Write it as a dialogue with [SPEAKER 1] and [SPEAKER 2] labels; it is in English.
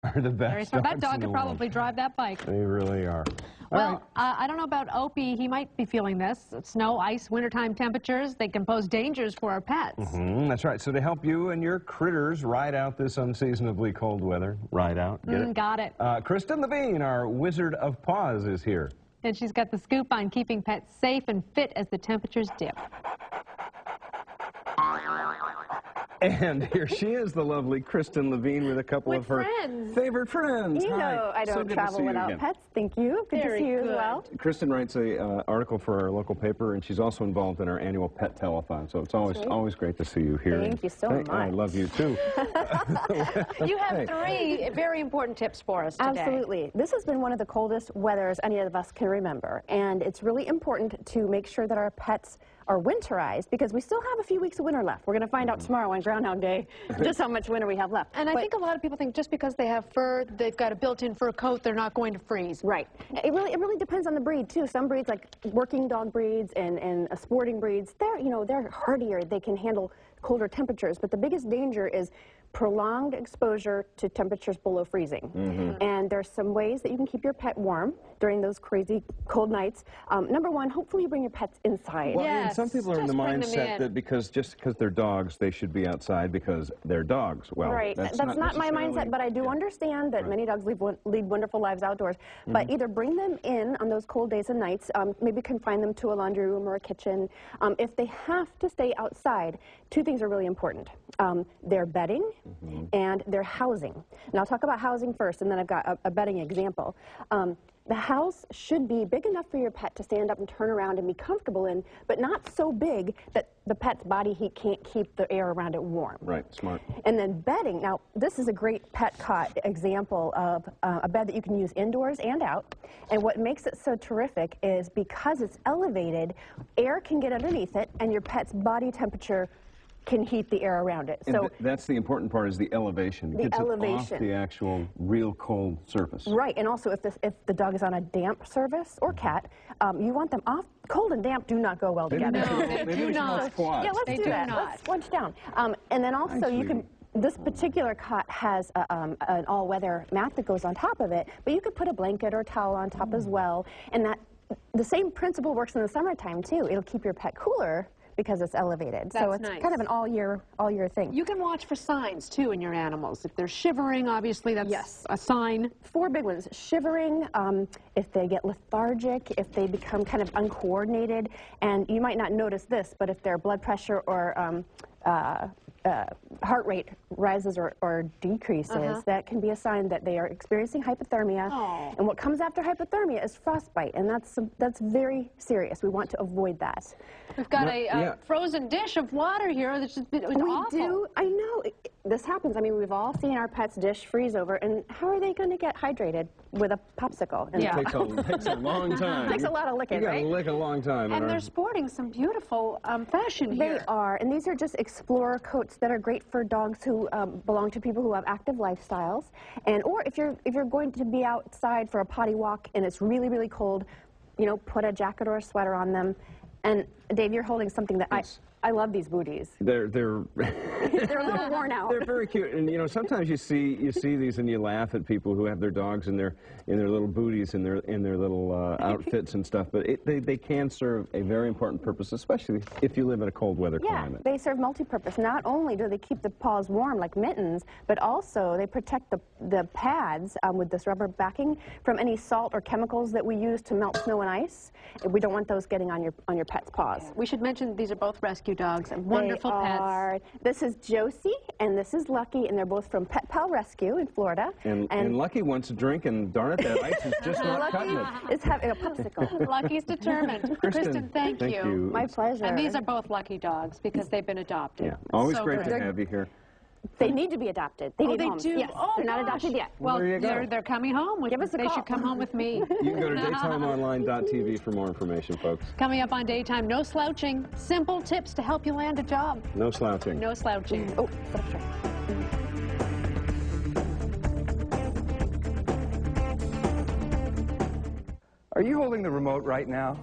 [SPEAKER 1] are the best.
[SPEAKER 2] Very smart. That dog
[SPEAKER 1] in the
[SPEAKER 2] could probably drive that bike.
[SPEAKER 1] They really are.
[SPEAKER 2] Well, I don't know about Opie. He might be feeling this. Snow, ice, wintertime temperatures, they can pose dangers for our pets.
[SPEAKER 1] That's right. So to help you and your critters ride out this unseasonably cold weather, ride out, get it?
[SPEAKER 2] Got it.
[SPEAKER 1] Kristen Levine, our Wizard of Paws, is here.
[SPEAKER 2] And she's got the scoop on keeping pets safe and fit as the temperatures dip.
[SPEAKER 1] And here she is, the lovely Kristen Levine, with a couple of her favorite friends.
[SPEAKER 3] You know I don't travel without pets. Thank you. Good to see you as well.
[SPEAKER 1] Kristen writes an article for our local paper, and she's also involved in our annual pet telethon. So it's always great to see you here.
[SPEAKER 3] Thank you so much.
[SPEAKER 1] I love you too.
[SPEAKER 2] You have three very important tips for us today.
[SPEAKER 3] Absolutely. This has been one of the coldest weathers any of us can remember, and it's really important to make sure that our pets are winterized, because we still have a few weeks of winter left. We're going to find out tomorrow on Groundhog Day just how much winter we have left.
[SPEAKER 2] And I think a lot of people think just because they have fur, they've got a built-in fur coat, they're not going to freeze.
[SPEAKER 3] Right. It really depends on the breed too. Some breeds, like working dog breeds and sporting breeds, they're hardier. They can handle colder temperatures. But the biggest danger is prolonged exposure to temperatures below freezing. And there's some ways that you can keep your pet warm during those crazy cold nights. Number one, hopefully you bring your pets inside.
[SPEAKER 1] Well, and some people are in the mindset that just because they're dogs, they should be outside because they're dogs. Well,
[SPEAKER 3] right. That's not my mindset, but I do understand that many dogs lead wonderful lives outdoors. But either bring them in on those cold days and nights, maybe confine them to a laundry room or a kitchen. If they have to stay outside, two things are really important. Their bedding and their housing. And I'll talk about housing first, and then I've got a bedding example. The house should be big enough for your pet to stand up and turn around and be comfortable in, but not so big that the pet's body heat can't keep the air around it warm.
[SPEAKER 1] Right, smart.
[SPEAKER 3] And then bedding. Now, this is a great pet cot example of a bed that you can use indoors and out. And what makes it so terrific is because it's elevated, air can get underneath it, and your pet's body temperature can heat the air around it.
[SPEAKER 1] So that's the important part, is the elevation. It gets it off the actual real cold surface.
[SPEAKER 3] Right, and also if the dog is on a damp surface or cat, you want them off. Cold and damp do not go well together.
[SPEAKER 2] No, they do not.
[SPEAKER 3] Yeah, let's do that. Let's squinch down. And then also you can. This particular cot has an all-weather mat that goes on top of it, but you could put a blanket or a towel on top as well. And the same principle works in the summertime too. It'll keep your pet cooler because it's elevated. So it's kind of an all year thing.
[SPEAKER 2] You can watch for signs too in your animals. If they're shivering, obviously that's a sign. 4 big ones: shivering,
[SPEAKER 3] if they get lethargic, if they become kind of uncoordinated, and you might not notice this, but if their blood pressure or heart rate rises or decreases, that can be a sign that they are experiencing hypothermia. And what comes after hypothermia is frostbite, and that's very serious. We want to avoid that.
[SPEAKER 2] We've got a frozen dish of water here that's just been awful.
[SPEAKER 3] We do. I know. This happens. I mean, we've all seen our pet's dish freeze over, and how are they going to get hydrated with a popsicle? And
[SPEAKER 1] it takes a long time.
[SPEAKER 3] It takes a lot of licking,
[SPEAKER 1] right? You got to lick a long time.
[SPEAKER 2] And they're sporting some beautiful fashion here.
[SPEAKER 3] They are, and these are just Explorer coats that are great for dogs who belong to people who have active lifestyles, or if you're going to be outside for a potty walk and it's really, really cold, put a jacket or a sweater on them. And Dave, you're holding something that I love these booties.
[SPEAKER 1] They're
[SPEAKER 3] they're a little worn out.
[SPEAKER 1] They're very cute, and sometimes you see these and you laugh at people who have their dogs in their little booties and their little outfits and stuff. But they can serve a very important purpose, especially if you live in a cold weather climate.
[SPEAKER 3] Yeah, they serve multi-purpose. Not only do they keep the paws warm like mittens, but also they protect the pads with this rubber backing from any salt or chemicals that we use to melt snow and ice. We don't want those getting on your pet's paws.
[SPEAKER 2] We should mention these are both rescue dogs and wonderful pets.
[SPEAKER 3] This is Josie and this is Lucky, and they're both from Pet Pal Rescue in Florida.
[SPEAKER 1] And Lucky wants a drink, and darn it, that ice is just not cutting it.
[SPEAKER 3] Lucky is having a popsicle.
[SPEAKER 2] Lucky's determined. Kristen, thank you.
[SPEAKER 3] My pleasure.
[SPEAKER 2] And these are both Lucky dogs because they've been adopted.
[SPEAKER 1] Yeah, always great to have you here.
[SPEAKER 3] They need to be adopted. They need homes.
[SPEAKER 2] Do?
[SPEAKER 3] Yes, they're not adopted yet.
[SPEAKER 2] Well, they're coming home.
[SPEAKER 3] Give us a call.
[SPEAKER 2] They should come home with me.
[SPEAKER 1] You can go to daytimeonline.tv for more information, folks.
[SPEAKER 2] Coming up on Daytime, no slouching. Simple tips to help you land a job.
[SPEAKER 1] No slouching.
[SPEAKER 2] No slouching.
[SPEAKER 3] Oh, that's right.
[SPEAKER 4] Are you holding the remote right now?